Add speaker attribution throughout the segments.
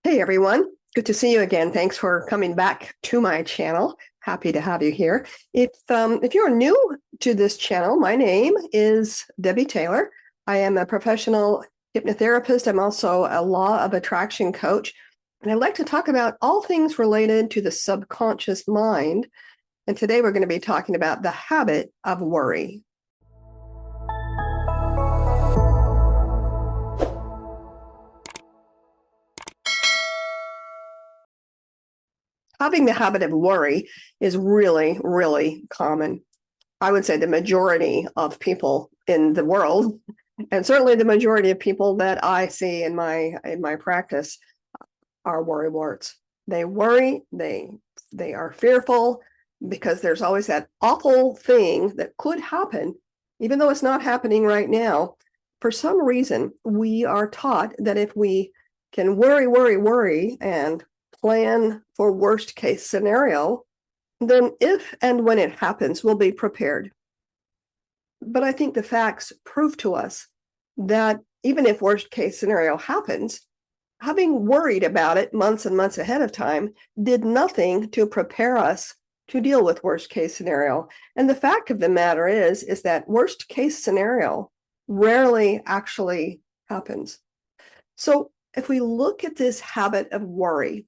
Speaker 1: Hey everyone, good to see you again. Thanks for coming back to my channel. Happy to have you here. If you're new to this channel, my name is Debbie Taylor. I am a professional hypnotherapist. I'm also a law of attraction coach, and I'd like to talk about all things related to the subconscious mind. And today we're going to be talking about the habit of worry. Having the habit of worry is really, really common. I would say the majority of people in the world, and certainly the majority of people that I see in my practice, are worrywarts. They worry, they are fearful because there's always that awful thing that could happen, even though it's not happening right now. For some reason, we are taught that if we can worry, and plan for worst case scenario, then if and when it happens, we'll be prepared. But I think the facts prove to us that even if worst case scenario happens, having worried about it months and months ahead of time did nothing to prepare us to deal with worst case scenario. And the fact of the matter is that worst case scenario rarely actually happens. So if we look at this habit of worry,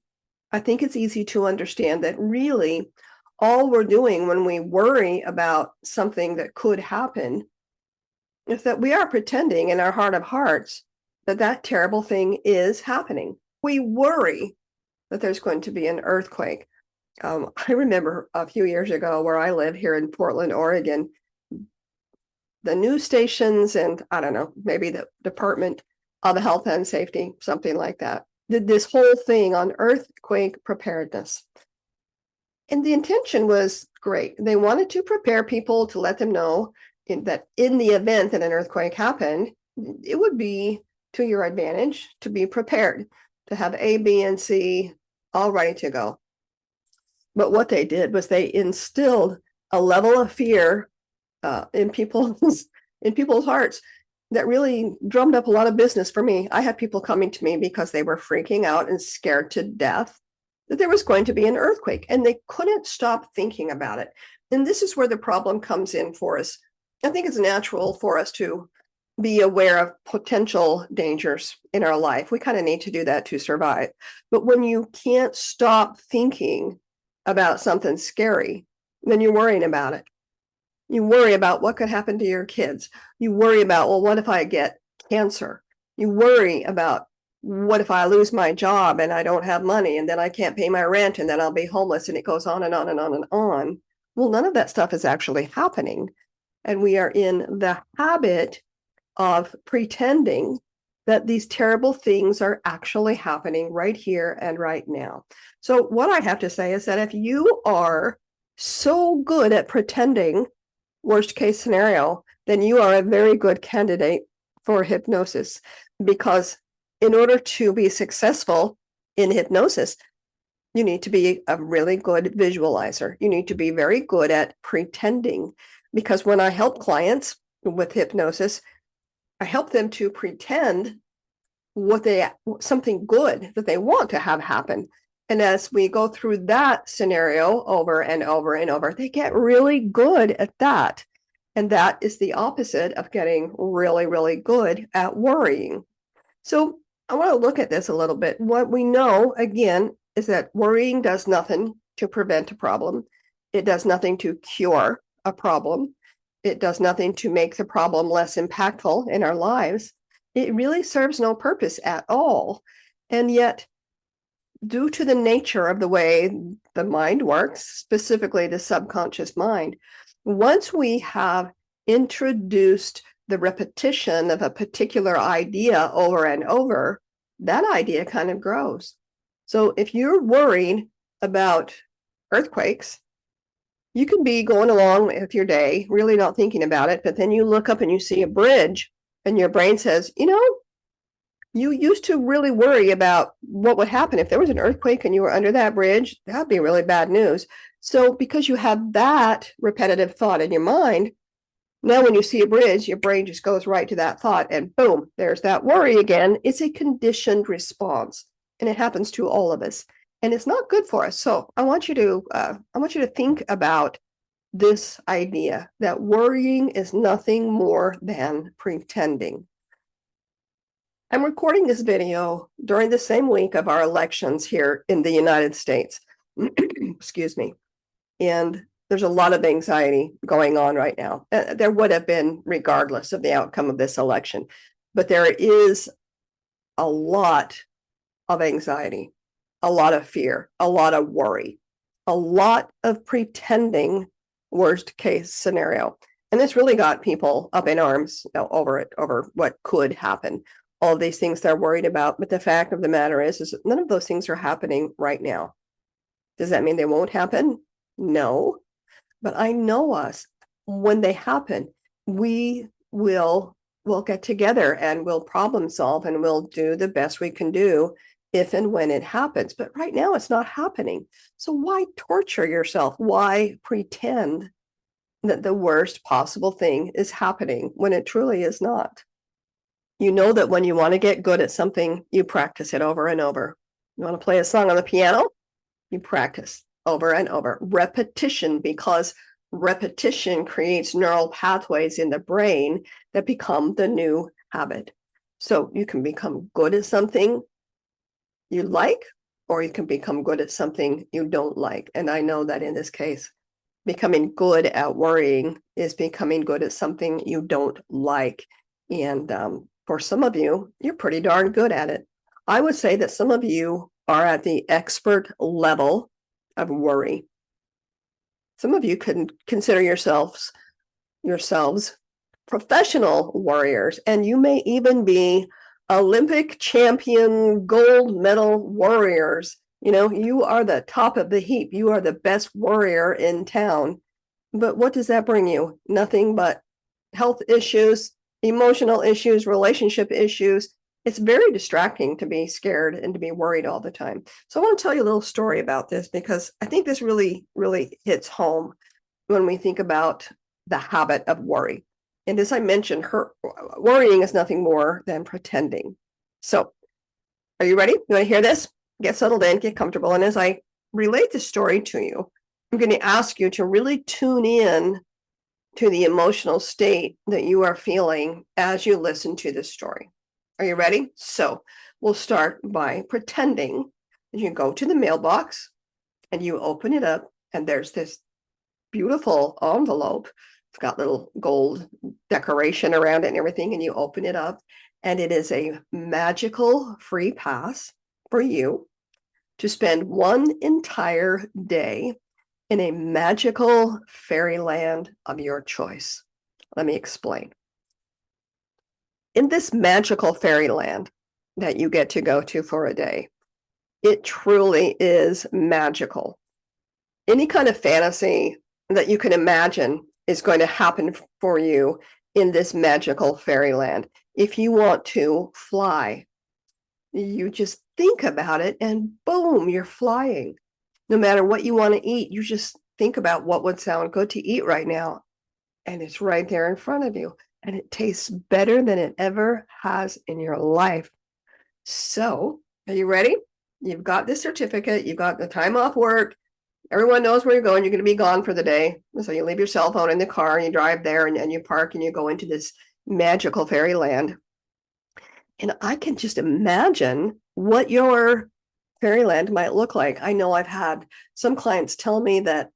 Speaker 1: I think it's easy to understand that really all we're doing when we worry about something that could happen is that we are pretending in our heart of hearts that that terrible thing is happening. We worry that there's going to be an earthquake. I remember a few years ago where I live here in Portland, Oregon, the news stations and I don't know, maybe the Department of Health and Safety, something like that, did this whole thing on earthquake preparedness. And the intention was great. They wanted to prepare people to let them know that in the event that an earthquake happened, it would be to your advantage to be prepared, to have A, B, and C all ready to go. But what they did was they instilled a level of fear in people's hearts that really drummed up a lot of business for me. I had people coming to me because they were freaking out and scared to death that there was going to be an earthquake, and they couldn't stop thinking about it. And this is where the problem comes in for us. I think it's natural for us to be aware of potential dangers in our life. We kind of need to do that to survive. But when you can't stop thinking about something scary, then you're worrying about it. You worry about what could happen to your kids. You worry about, well, what if I get cancer? You worry about, what if I lose my job and I don't have money and then I can't pay my rent and then I'll be homeless, and it goes on and on and on and on. Well, none of that stuff is actually happening. And we are in the habit of pretending that these terrible things are actually happening right here and right now. So what I have to say is that if you are so good at pretending worst case scenario, then you are a very good candidate for hypnosis, because in order to be successful in hypnosis, you need to be a really good visualizer. You need to be very good at pretending, because when I help clients with hypnosis, I help them to pretend something good that they want to have happen. And as we go through that scenario over and over and over, they get really good at that. And that is the opposite of getting really, really good at worrying. So I want to look at this a little bit. What we know, again, is that worrying does nothing to prevent a problem. It does nothing to cure a problem. It does nothing to make the problem less impactful in our lives. It really serves no purpose at all. And yet, due to the nature of the way the mind works, specifically the subconscious mind, once we have introduced the repetition of a particular idea over and over, that idea kind of grows. So if you're worried about earthquakes, you can be going along with your day, really not thinking about it, but then you look up and you see a bridge, and your brain says, you used to really worry about what would happen if there was an earthquake and you were under that bridge. That'd be really bad news. So because you have that repetitive thought in your mind, now when you see a bridge, your brain just goes right to that thought, and boom, there's that worry again. It's a conditioned response. and it happens to all of us, and it's not good for us. So I want you to think about this idea that worrying is nothing more than pretending. I'm recording this video during the same week of our elections here in the United States. Excuse me. And there's a lot of anxiety going on right now. There would have been regardless of the outcome of this election, but there is a lot of anxiety, a lot of fear, a lot of worry, a lot of pretending worst case scenario. And this really got people up in arms over what could happen. All of these things they're worried about. But the fact of the matter is none of those things are happening right now. Does that mean they won't happen? No. But I know us, when they happen, we'll get together and we'll problem solve and we'll do the best we can do if and when it happens. But right now it's not happening. So why torture yourself? Why pretend that the worst possible thing is happening when it truly is not? You know that when you want to get good at something, you practice it over and over. You want to play a song on the piano? You practice over and over. Repetition, because repetition creates neural pathways in the brain that become the new habit. So you can become good at something you like, or you can become good at something you don't like. And I know that in this case, becoming good at worrying is becoming good at something you don't like. And for some of you, you're pretty darn good at it. I would say that some of you are at the expert level of worry. Some of you can consider yourselves professional warriors, and you may even be Olympic champion gold medal warriors. You know, you are the top of the heap. You are the best warrior in town. But what does that bring you? Nothing but health issues, emotional issues, relationship issues. It's very distracting to be scared and to be worried all the time. So I want to tell you a little story about this, because I think this really, really hits home when we think about the habit of worry. And as I mentioned, worrying is nothing more than pretending. So are you ready? You want to hear this? Get settled in, get comfortable. And as I relate this story to you, I'm going to ask you to really tune in to the emotional state that you are feeling as you listen to this story. Are you ready? So we'll start by pretending that you go to the mailbox and you open it up, and there's this beautiful envelope. It's got little gold decoration around it and everything, and you open it up, and it is a magical free pass for you to spend one entire day in a magical fairyland of your choice. Let me explain. In this magical fairyland that you get to go to for a day, it truly is magical. Any kind of fantasy that you can imagine is going to happen for you in this magical fairyland. If you want to fly, you just think about it and boom, you're flying. No matter what you want to eat, you just think about what would sound good to eat right now, and it's right there in front of you. And it tastes better than it ever has in your life. So, are you ready? You've got the certificate, you've got the time off work, everyone knows where you're going, you're going to be gone for the day. So you leave your cell phone in the car and you drive there and you park and you go into this magical fairyland. And I can just imagine what your fairyland might look like. I know I've had some clients tell me that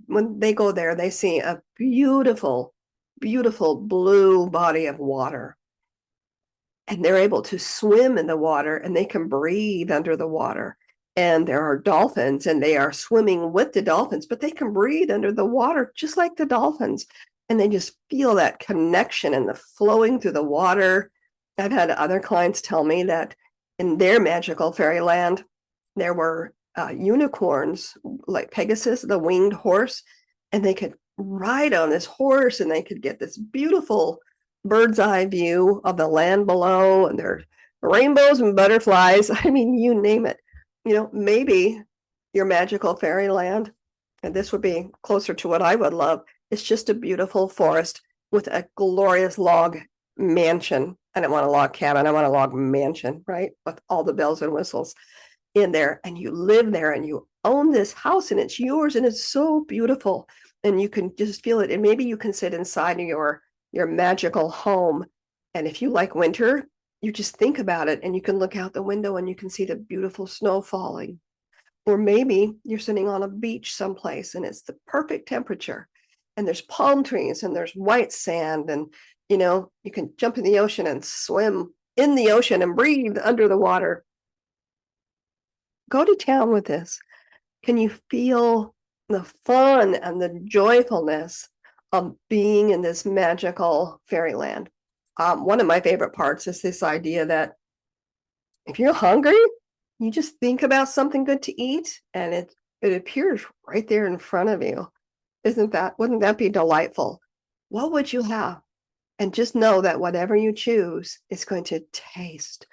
Speaker 1: when they go there, they see a beautiful, beautiful blue body of water, and they're able to swim in the water and they can breathe under the water. And there are dolphins and they are swimming with the dolphins, but they can breathe under the water just like the dolphins. And they just feel that connection and the flowing through the water. I've had other clients tell me that in their magical fairyland, there were unicorns like Pegasus, the winged horse, and they could ride on this horse and they could get this beautiful bird's eye view of the land below, and there are rainbows and butterflies. I mean, you name it. You know, maybe your magical fairyland, and this would be closer to what I would love, it's just a beautiful forest with a glorious log mansion I don't want a log cabin. I want a log mansion, right? With all the bells and whistles in there. And you live there and you own this house and it's yours and it's so beautiful. And you can just feel it. And maybe you can sit inside of your magical home. And if you like winter, you just think about it and you can look out the window and you can see the beautiful snow falling. Or maybe you're sitting on a beach someplace and it's the perfect temperature and there's palm trees and there's white sand and you can jump in the ocean and swim in the ocean and breathe under the water. Go to town with this. Can you feel the fun and the joyfulness of being in this magical fairyland? One of my favorite parts is this idea that if you're hungry, you just think about something good to eat and it appears right there in front of you. Wouldn't that be delightful? What would you have? And just know that whatever you choose is going to taste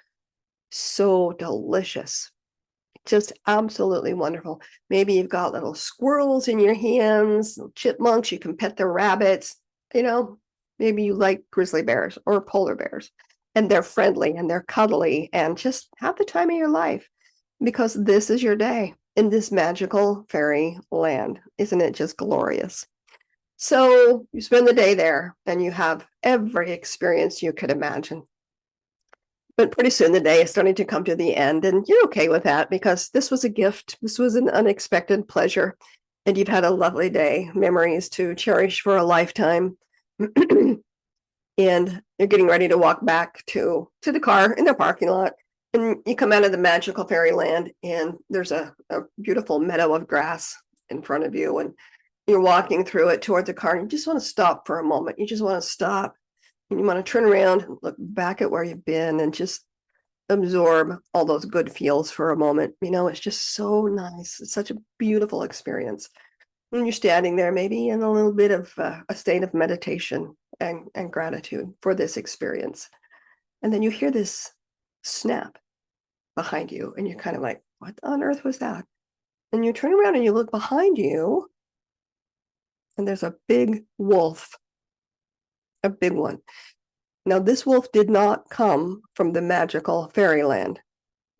Speaker 1: so delicious. Just absolutely wonderful. Maybe you've got little squirrels in your hands, chipmunks, you can pet the rabbits, maybe you like grizzly bears or polar bears, and they're friendly and they're cuddly and just have the time of your life because this is your day in this magical fairy land. Isn't it just glorious? So you spend the day there and you have every experience you could imagine. But pretty soon the day is starting to come to the end, and you're okay with that because this was a gift. This was an unexpected pleasure, and you've had a lovely day, memories to cherish for a lifetime. And you're getting ready to walk back to the car in the parking lot, and you come out of the magical fairyland, and there's a beautiful meadow of grass in front of you, and you're walking through it toward the car, and you just want to stop for a moment. You just want to stop. And you want to turn around and look back at where you've been and just absorb all those good feels for a moment. It's just so nice. It's such a beautiful experience. And you're standing there maybe in a little bit of a state of meditation and gratitude for this experience. And then you hear this snap behind you and you're kind of like, what on earth was that? And you turn around and you look behind you and there's a big wolf. A big one. Now, this wolf did not come from the magical fairyland.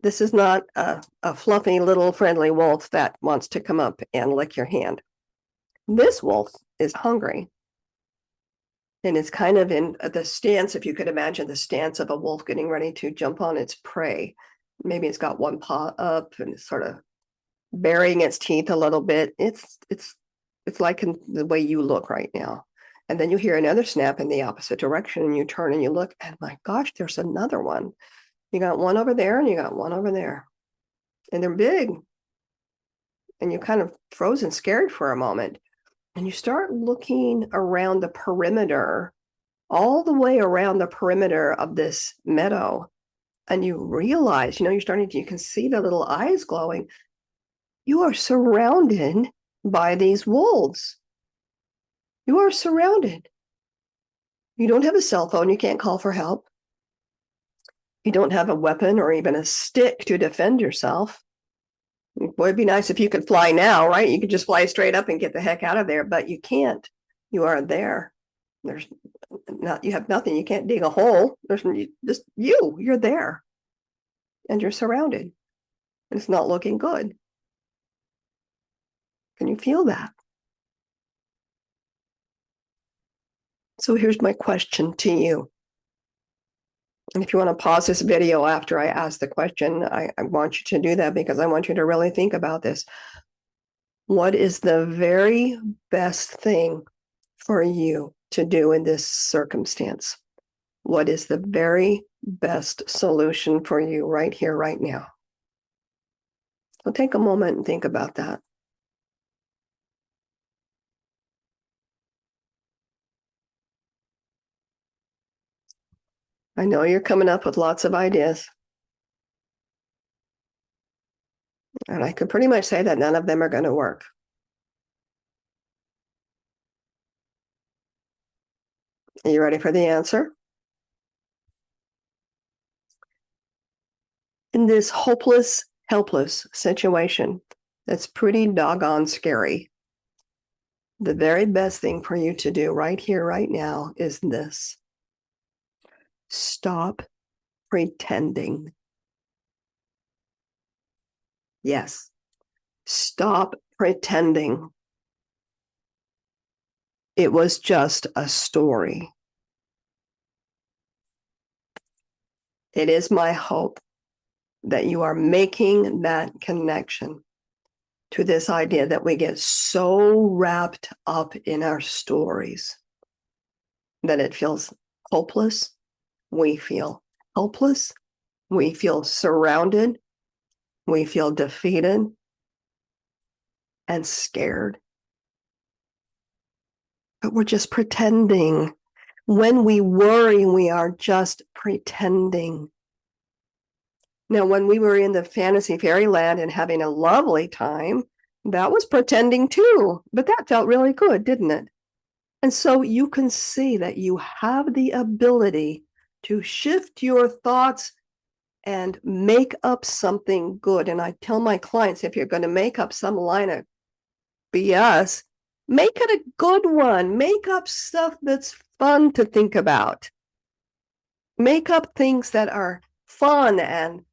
Speaker 1: This is not a fluffy little friendly wolf that wants to come up and lick your hand. This wolf is hungry. And it's kind of in the stance, if you could imagine the stance of a wolf getting ready to jump on its prey. Maybe it's got one paw up and it's sort of burying its teeth a little bit. It's like in the way you look right now. And then you hear another snap in the opposite direction and you turn and you look and my gosh, there's another one. You got one over there and you got one over there. And they're big. And you're kind of frozen scared for a moment. And you start looking around the perimeter, all the way around the perimeter of this meadow. And you realize, you can see the little eyes glowing. You are surrounded by these wolves. You are surrounded. You don't have a cell phone. You can't call for help. You don't have a weapon or even a stick to defend yourself. Boy, it'd be nice if you could fly now, right? You could just fly straight up and get the heck out of there, but you can't. You are there. You have nothing. You can't dig a hole. There's just you're there. And you're surrounded. And it's not looking good. Can you feel that? So here's my question to you. And if you want to pause this video after I ask the question, I want you to do that because I want you to really think about this. What is the very best thing for you to do in this circumstance? What is the very best solution for you right here, right now? So take a moment and think about that. I know you're coming up with lots of ideas. And I could pretty much say that none of them are going to work. Are you ready for the answer? In this hopeless, helpless situation that's pretty doggone scary, the very best thing for you to do right here, right now is this. Stop pretending. Yes. Stop pretending. It was just a story. It is my hope that you are making that connection to this idea that we get so wrapped up in our stories that it feels hopeless. We feel helpless. We feel surrounded. We feel defeated and scared. But we're just pretending. When we worry, we are just pretending. Now, when we were in the fantasy fairyland and having a lovely time, that was pretending too, but that felt really good, didn't it? And so you can see that you have the ability to shift your thoughts and make up something good. And I tell my clients, if you're going to make up some line of BS, make it a good one. Make up stuff that's fun to think about. Make up things that are fun and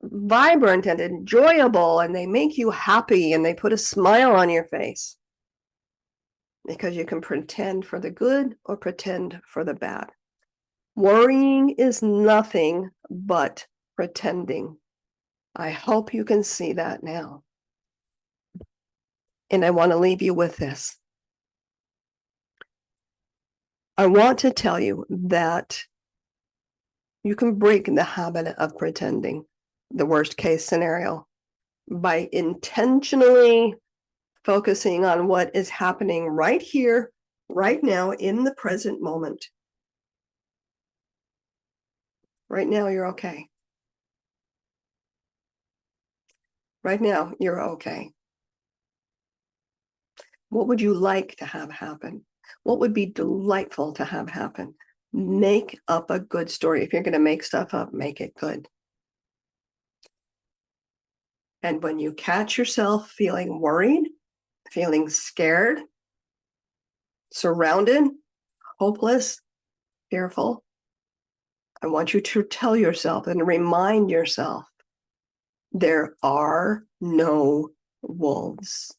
Speaker 1: vibrant and enjoyable, and they make you happy and they put a smile on your face. Because you can pretend for the good or pretend for the bad. Worrying is nothing but pretending. I hope you can see that now. And I want to leave you with this. I want to tell you that you can break the habit of pretending, the worst case scenario, by intentionally focusing on what is happening right here, right now, in the present moment. Right now, you're okay. Right now, you're okay. What would you like to have happen? What would be delightful to have happen? Make up a good story. If you're going to make stuff up, make it good. And when you catch yourself feeling worried, feeling scared, surrounded, hopeless, fearful, I want you to tell yourself and remind yourself there are no wolves.